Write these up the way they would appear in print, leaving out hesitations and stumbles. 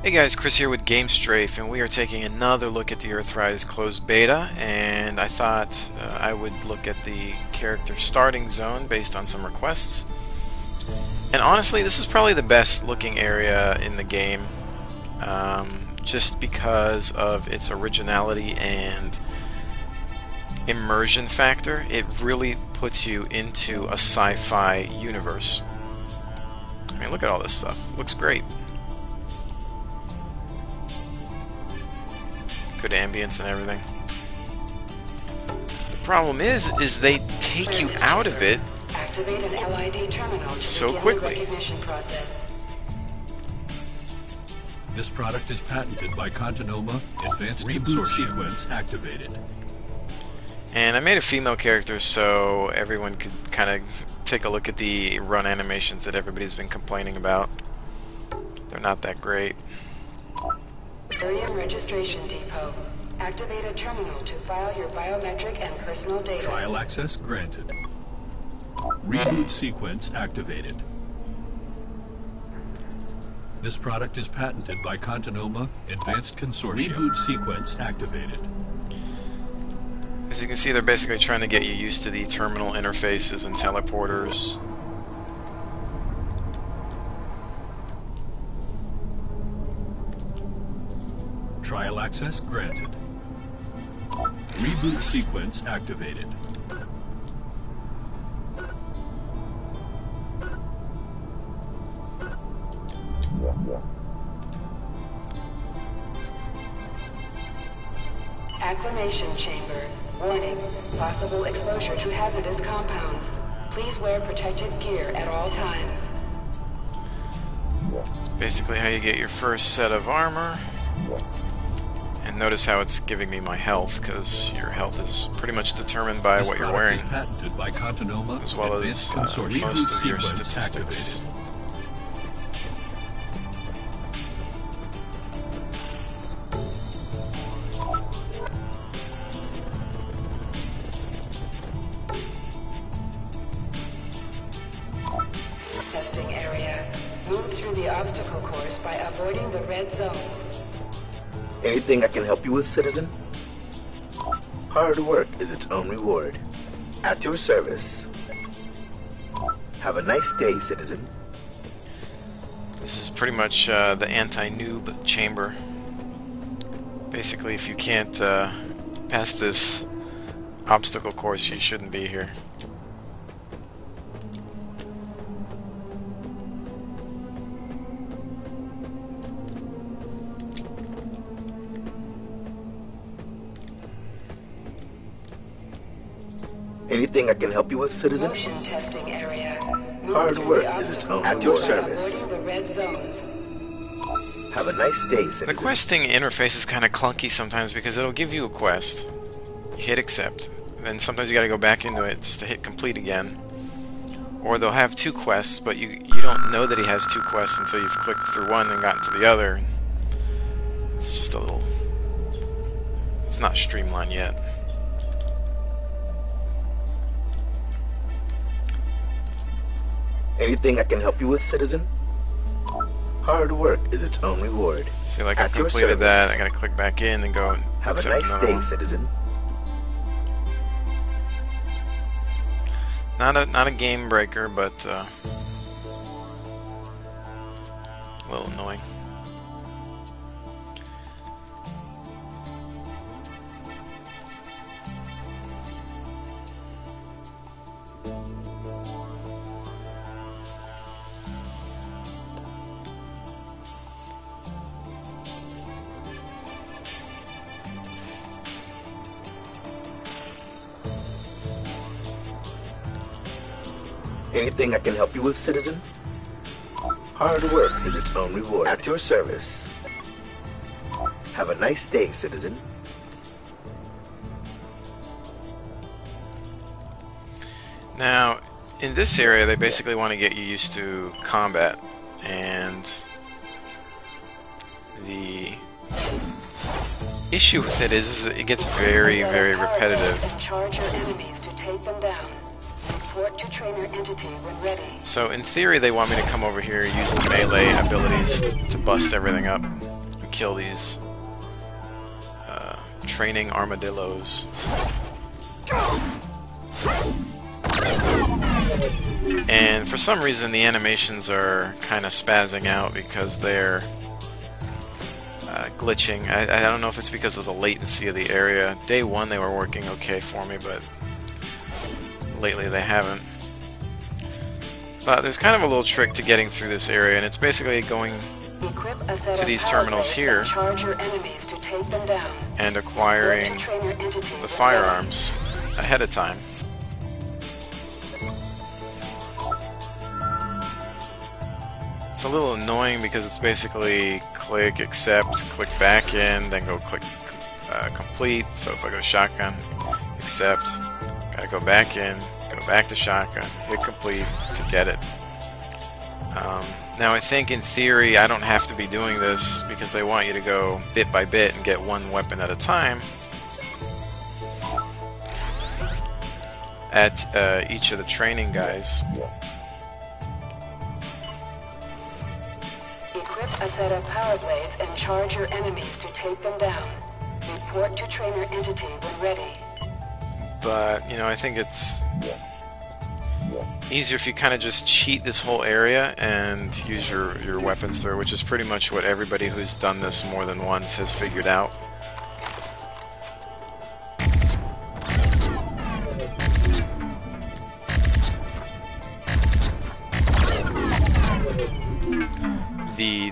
Hey guys, Chris here with GameStrafe, and we are taking another look at the Earthrise closed beta, and I thought I would look at the character starting zone based on some requests. And honestly, this is probably the best looking area in the game, just because of its originality and immersion factor. It really puts you into a sci-fi universe. I mean, look at all this stuff. Looks great. Good ambience and everything. The problem is they take you out of it so quickly. This product is patented by Continoma. Advanced reboot sequence activated. And I made a female character so everyone could kind of take a look at the run animations that everybody's been complaining about. They're not that great. Area registration depot. Activate a terminal to file your biometric and personal data. Trial access granted. Reboot sequence activated. This product is patented by Continoma Advanced Consortium. Reboot sequence activated. As you can see, they're basically trying to get you used to the terminal interfaces and teleporters. Trial access granted. Reboot sequence activated. Acclimation chamber. Warning. Possible exposure to hazardous compounds. Please wear protective gear at all times. It's basically how you get your first set of armor. And notice how it's giving me my health, because your health is pretty much determined by what you're wearing, as well as most of your statistics. Testing area. Move through the obstacle course by avoiding the red zones. Anything I can help you with, citizen? Hard work is its own reward. At your service. Have a nice day, citizen. This is pretty much the anti-noob chamber. Basically, if you can't pass this obstacle course, you shouldn't be here. Anything I can help you with, citizen? Motion testing area. Move Hard through work the is its obstacle own. At your course by service. avoiding the red zones. Have a nice day, citizen. The questing interface is kind of clunky sometimes because it'll give you a quest. You hit accept. Then sometimes you gotta go back into it just to hit complete again. Or they'll have two quests, but you don't know that he has two quests until you've clicked through one and gotten to the other. It's just a little... It's not streamlined yet. Anything I can help you with, citizen? Hard work is its own reward. See, like I've At your completed that, service. I gotta click back in and go and Have a accept nice another day, one. citizen. Not a game breaker, but a little annoying. Anything I can help you with, citizen? Hard work is its own reward. At your service. Have a nice day, citizen. Now, in this area, they basically want to get you used to combat, and the issue with it is it gets very, very repetitive. Charge your enemies to take them down. Report to trainer entity when ready. So in theory they want me to come over here, use the melee abilities to bust everything up and kill these training armadillos. And for some reason the animations are kind of spazzing out because they're glitching. I don't know if it's because of the latency of the area. Day one they were working okay for me, but lately they haven't. But there's kind of a little trick to getting through this area, and it's basically going to these terminals here and acquiring the firearms ahead of time. It's a little annoying because it's basically click, accept, click back in, then go click complete. So if I go shotgun, accept, gotta go back in, go back to shotgun, hit complete to get it. Now I think in theory I don't have to be doing this because they want you to go bit by bit and get one weapon at a time at each of the training guys. Equip a set of power blades and charge your enemies to take them down. Report to trainer entity when ready. But, you know, I think it's easier if you kind of just cheat this whole area and use your weapons there, which is pretty much what everybody who's done this more than once has figured out.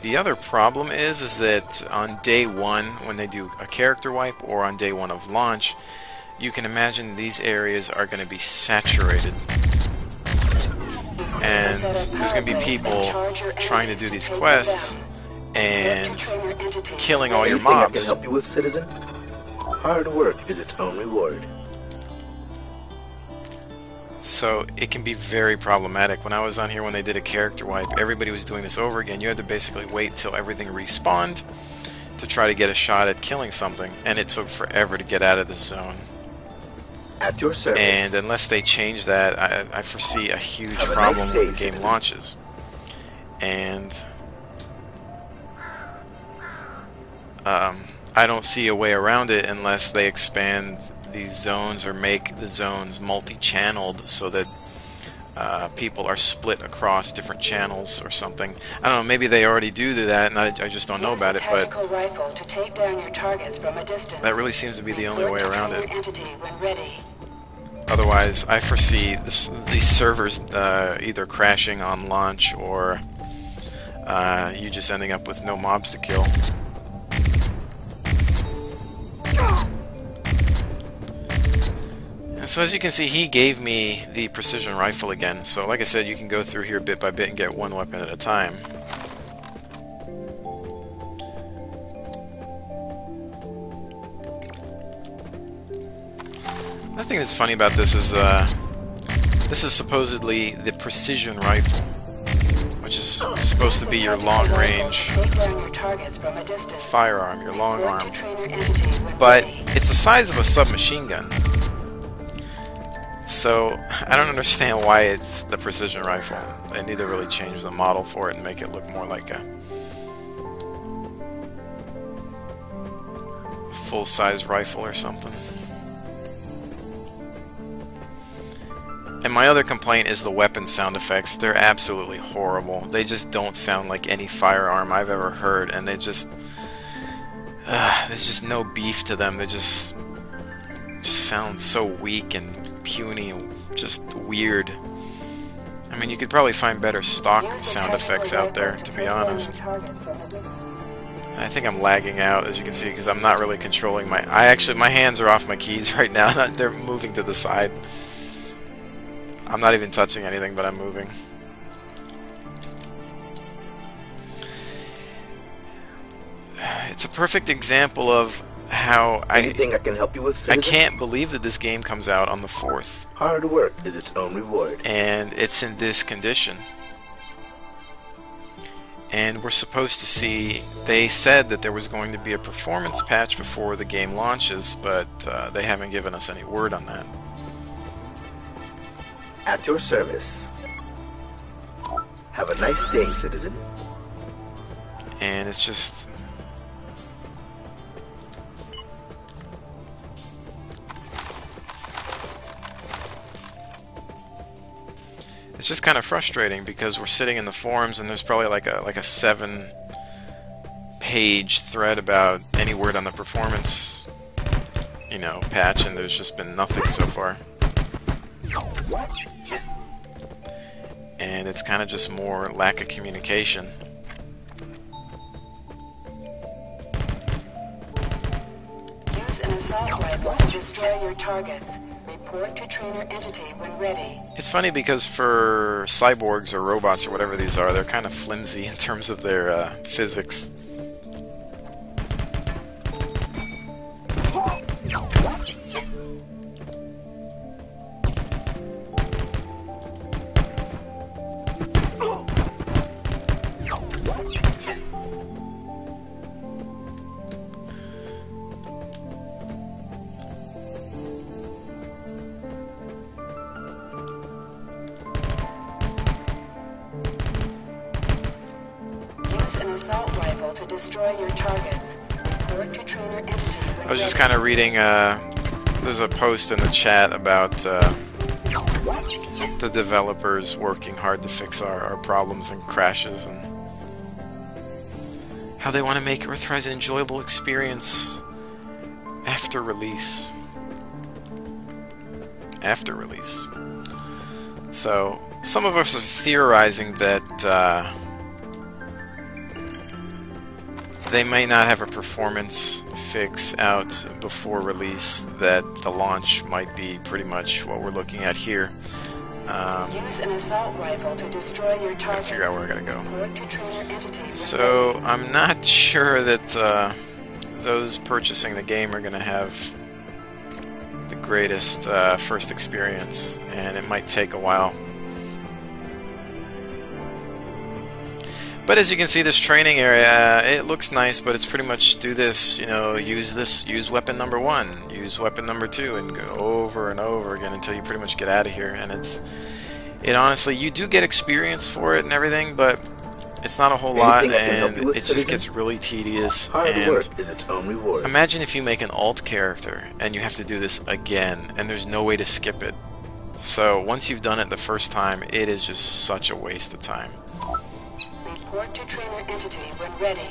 The other problem is that on day one, when they do a character wipe, or on day one of launch, you can imagine these areas are going to be saturated. And there's going to be people trying to do these quests and killing all your mobs. Anything I can help you with, citizen? Hard work is its own reward. So it can be very problematic. When I was on here when they did a character wipe, everybody was doing this over again. You had to basically wait till everything respawned to try to get a shot at killing something, and it took forever to get out of the zone. At your service. And unless they change that, I foresee a huge problem when the game launches. And I don't see a way around it unless they expand these zones or make the zones multi-channeled so that people are split across different channels or something. I don't know, maybe they already do that and I just don't know about it, but that really seems to be the only way around it. Otherwise, I foresee these servers either crashing on launch or you just ending up with no mobs to kill. And so as you can see, he gave me the precision rifle again. So like I said, you can go through here bit by bit and get one weapon at a time. The thing that's funny about this is supposedly the precision rifle, which is supposed to be your long-range firearm, your long arm. But it's the size of a submachine gun. So I don't understand why it's the precision rifle. They need to really change the model for it and make it look more like a full-size rifle or something. And my other complaint is the weapon sound effects. They're absolutely horrible. They just don't sound like any firearm I've ever heard, and they just there's just no beef to them. They just sound so weak and puny and just weird. I mean, you could probably find better stock sound effects out there, to be honest. I think I'm lagging out, as you can see, because I'm not really controlling my... my hands are off my keys right now. They're moving to the side. I'm not even touching anything, but I'm moving. It's a perfect example of how Anything I can help you with, citizen? I can't believe that this game comes out on the 4th. Hard work is its own reward. And it's in this condition. And we're supposed to see... They said that there was going to be a performance patch before the game launches, but they haven't given us any word on that. At your service. Have a nice day, citizen. And it's just... it's just kind of frustrating because we're sitting in the forums and there's probably like a 7-page thread about any word on the performance, you know, patch, and there's just been nothing so far. And it's kind of just more lack of communication. Use an assault rifle to destroy your targets. Report to trainer entity when ready. It's funny because for cyborgs or robots or whatever these are, they're kind of flimsy in terms of their physics. Assault rifle to destroy your targets. Report to trainer entity when I was just ready. kind of reading, there's a post in the chat about the developers working hard to fix our problems and crashes, and how they want to make Earthrise an enjoyable experience after release. After release. So, some of us are theorizing that they may not have a performance fix out before release, that the launch might be pretty much what we're looking at here. Use an assault rifle to destroy your Gotta targets. figure out where I gotta go. Report to trainer entity when So, ready. I'm not sure that those purchasing the game are gonna have the greatest first experience, and it might take a while. But as you can see, this training area, it looks nice, but it's pretty much do this, you know, use weapon number 1, use weapon number 2, and go over and over again until you pretty much get out of here. And it honestly, you do get experience for it and everything, but it's not a whole lot, Anything I can help and you with, it just citizen? gets really tedious. Hard And work is its own reward. imagine if you make an alt character and you have to do this again, and there's no way to skip it. So once you've done it the first time, it is just such a waste of time. Report to trainer entity when ready.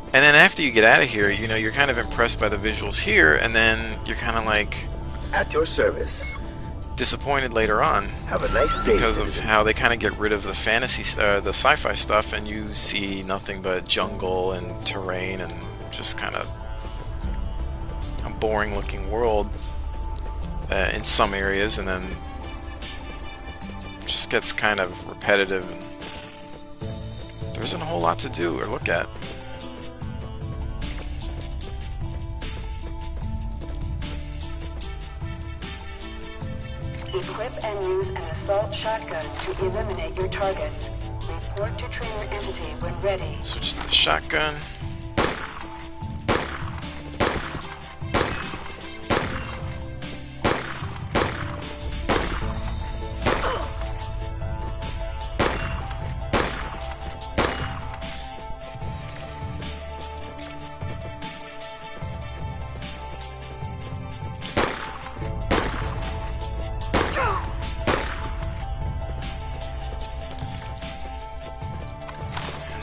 And then after you get out of here, you know, you're kind of impressed by the visuals here, and then you're kind of like At your service. disappointed later on Have a nice day, because of citizen. how they kind of get rid of the fantasy, the sci-fi stuff, and you see nothing but jungle and terrain and just kind of a boring-looking world in some areas, and then just gets kind of repetitive. And there isn't a whole lot to do or look at. Equip and use an assault shotgun to eliminate your targets. Report to trainer entity when ready. Switch to the shotgun.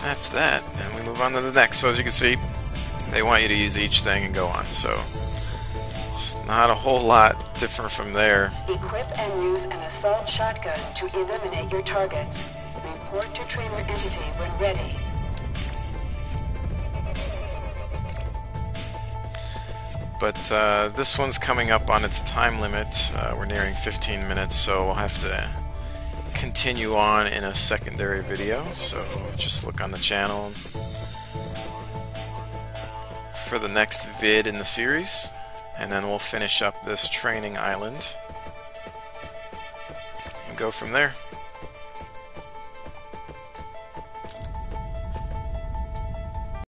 That's that, and we move on to the next. So as you can see, they want you to use each thing and go on, so it's not a whole lot different from there. Equip and use an assault shotgun to eliminate your targets. Report to trainer entity when ready. But this one's coming up on its time limit. We're nearing 15 minutes, so we'll have to continue on in a secondary video, so just look on the channel for the next vid in the series, and then we'll finish up this training island and go from there.